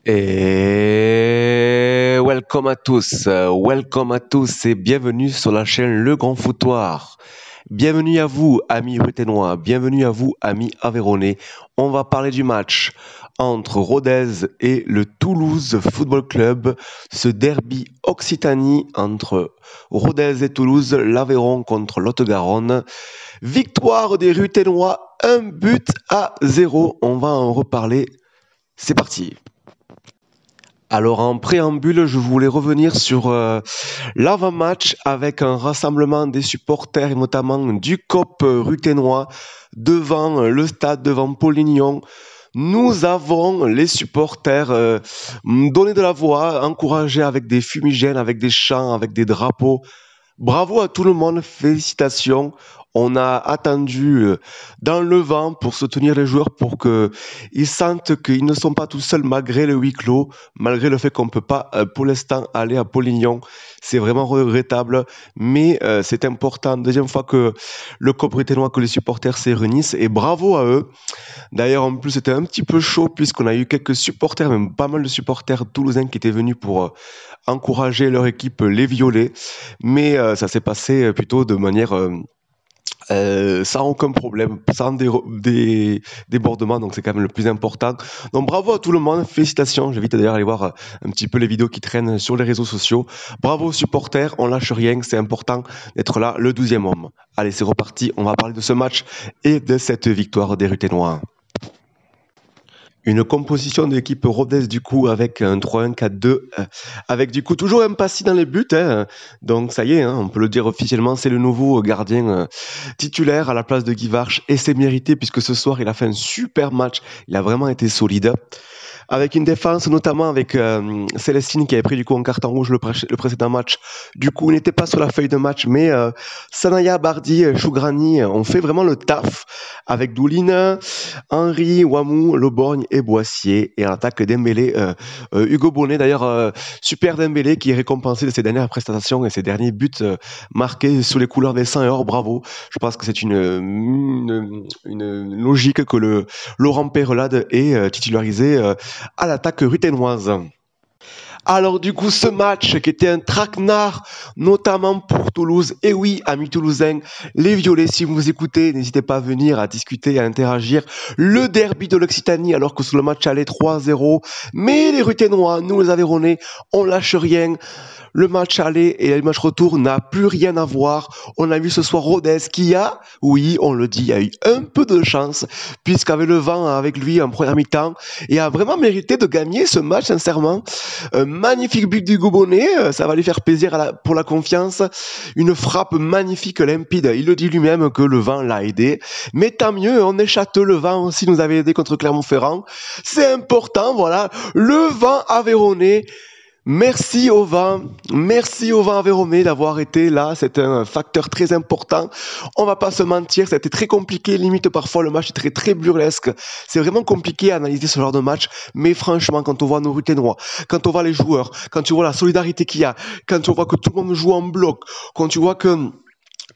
Et welcome à tous et bienvenue sur la chaîne Le Grand Foutoir. Bienvenue à vous, amis ruténois, bienvenue à vous, amis aveyronnais. On va parler du match entre Rodez et le Toulouse Football Club, ce derby Occitanie entre Rodez et Toulouse, l'Aveyron contre l'Haute-Garonne. Victoire des ruténois, 1-0. On va en reparler. C'est parti. Alors en préambule, je voulais revenir sur l'avant-match avec un rassemblement des supporters et notamment du COP ruténois devant le stade, devant Polignon. Nous avons les supporters donné de la voix, encouragés avec des fumigènes, avec des chants, avec des drapeaux. Bravo à tout le monde, félicitations. On a attendu dans le vent pour soutenir les joueurs pour qu'ils sentent qu'ils ne sont pas tout seuls malgré le huis clos, malgré le fait qu'on ne peut pas pour l'instant aller à Polignon. C'est vraiment regrettable, mais c'est important. Deuxième fois que le COP ruténois, que les supporters se réunissent et bravo à eux. D'ailleurs, en plus, c'était un petit peu chaud puisqu'on a eu quelques supporters, même pas mal de supporters toulousains qui étaient venus pour encourager leur équipe, les Violets. Mais ça s'est passé plutôt de manière sans aucun problème, sans débordement, donc c'est quand même le plus important. Donc bravo à tout le monde, félicitations. J'invite d'ailleurs à aller voir un petit peu les vidéos qui traînent sur les réseaux sociaux. Bravo aux supporters, on lâche rien, c'est important d'être là, le 12e homme. Allez, c'est reparti, on va parler de ce match et de cette victoire des ruténois. Une composition de l'équipe Rodez du coup avec un 3-1-4-2 avec du coup toujours un Passy dans les buts, hein. Donc ça y est, hein, on peut le dire officiellement, c'est le nouveau gardien titulaire à la place de Guy Varche et c'est mérité puisque ce soir il a fait un super match, il a vraiment été solide. Avec une défense notamment avec Célestine qui avait pris du coup un carton rouge le précédent match. Du coup, il n'était pas sur la feuille de match, mais Sanaya, Bardi, Chougrani ont fait vraiment le taf avec Douline, Henry, Wamou, Loborgne et Boissier. Et en attaque Dembélé, Hugo Bonnet d'ailleurs, super Dembélé qui est récompensé de ses dernières prestations et ses derniers buts marqués sous les couleurs des 100 et or. Bravo. Je pense que c'est une logique que le Laurent Peyrelade est titularisé à l'attaque ruténoise. Alors du coup, ce match qui était un traquenard, notamment pour Toulouse, et oui, amis toulousains, les Violets, si vous vous écoutez, n'hésitez pas à venir, à discuter, à interagir. Le derby de l'Occitanie, alors que sur le match allait 3-0, mais les ruténois, nous les Aveyronnais, on lâche rien. Le match aller et le match retour n'a plus rien à voir. On a vu ce soir Rodez qui a, oui, on le dit, a eu un peu de chance, puisqu'avec le vent avec lui en première mi-temps, et a vraiment mérité de gagner ce match, sincèrement. Magnifique but du Bonnet, ça va lui faire plaisir pour la confiance. Une frappe magnifique, limpide. Il le dit lui-même que le vent l'a aidé. Mais tant mieux, on est châteux, le vent aussi nous avait aidé contre Clermont-Ferrand. C'est important, voilà. Le vent aveyronnais. Merci au vent aveyronnais d'avoir été là, c'est un facteur très important. On va pas se mentir, ça a été très compliqué, limite parfois le match est très très burlesque. C'est vraiment compliqué à analyser ce genre de match, mais franchement quand on voit nos ruténois, quand on voit les joueurs, quand tu vois la solidarité qu'il y a, quand tu vois que tout le monde joue en bloc, quand tu vois que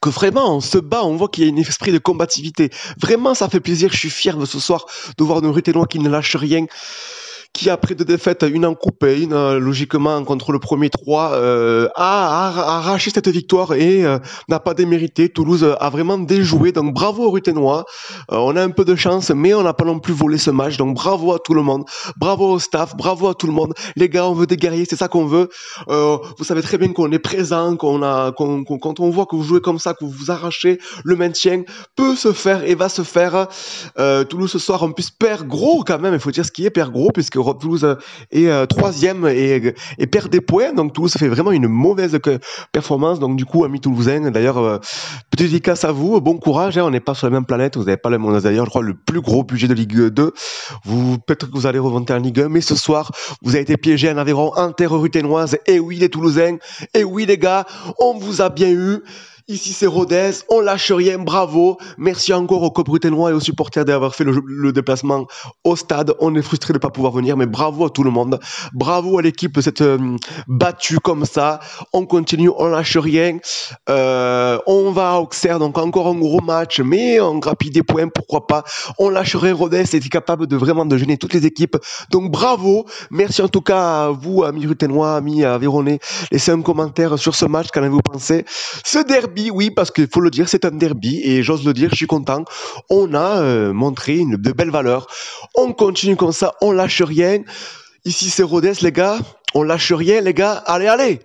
vraiment on se bat, on voit qu'il y a un esprit de combativité. Vraiment ça fait plaisir, je suis fier de ce soir de voir nos ruténois qui ne lâchent rien, qui après deux défaites, une en coupe et une logiquement contre le premier 3, a arraché cette victoire et n'a pas démérité. Toulouse a vraiment déjoué, donc bravo aux ruténois. On a un peu de chance, mais on n'a pas non plus volé ce match, donc bravo à tout le monde, bravo au staff, bravo à tout le monde. Les gars, on veut des guerriers, c'est ça qu'on veut. Vous savez très bien qu'on est présent, quand on voit que vous jouez comme ça, que vous vous arrachez, le maintien peut se faire et va se faire. Toulouse ce soir en plus perd gros quand même, il faut dire ce qui est, perd gros puisque Toulouse est troisième et perd des points, donc Toulouse fait vraiment une mauvaise performance. Donc du coup, amis toulousains, d'ailleurs, petite dédicace à vous, bon courage, hein, on n'est pas sur la même planète, vous n'avez pas le même, d'ailleurs je crois le plus gros budget de Ligue 2, peut-être que vous allez remonter en Ligue 1, mais ce soir vous avez été piégés en Aveyron, en terre ruténoise, et oui les Toulousains, et oui les gars, on vous a bien eu. Ici c'est Rodez, on lâche rien, bravo. Merci encore aux Cobruténois et aux supporters d'avoir fait le déplacement au stade. On est frustré de ne pas pouvoir venir, mais bravo à tout le monde. Bravo à l'équipe de cette battue comme ça. On continue, on lâche rien. On va à Auxerre, donc encore un gros match, mais on grappille des points, pourquoi pas. On lâche rien, Rodez était capable de vraiment de gêner toutes les équipes. Donc bravo. Merci en tout cas à vous, amis Ruténois, amis Aveyronais. Laissez un commentaire sur ce match, qu'en avez-vous pensé? Ce derby, oui, parce qu'il faut le dire, c'est un derby, et j'ose le dire, je suis content. On a montré de belles valeurs. On continue comme ça, on lâche rien. Ici, c'est Rodez, les gars. On lâche rien, les gars. Allez, allez!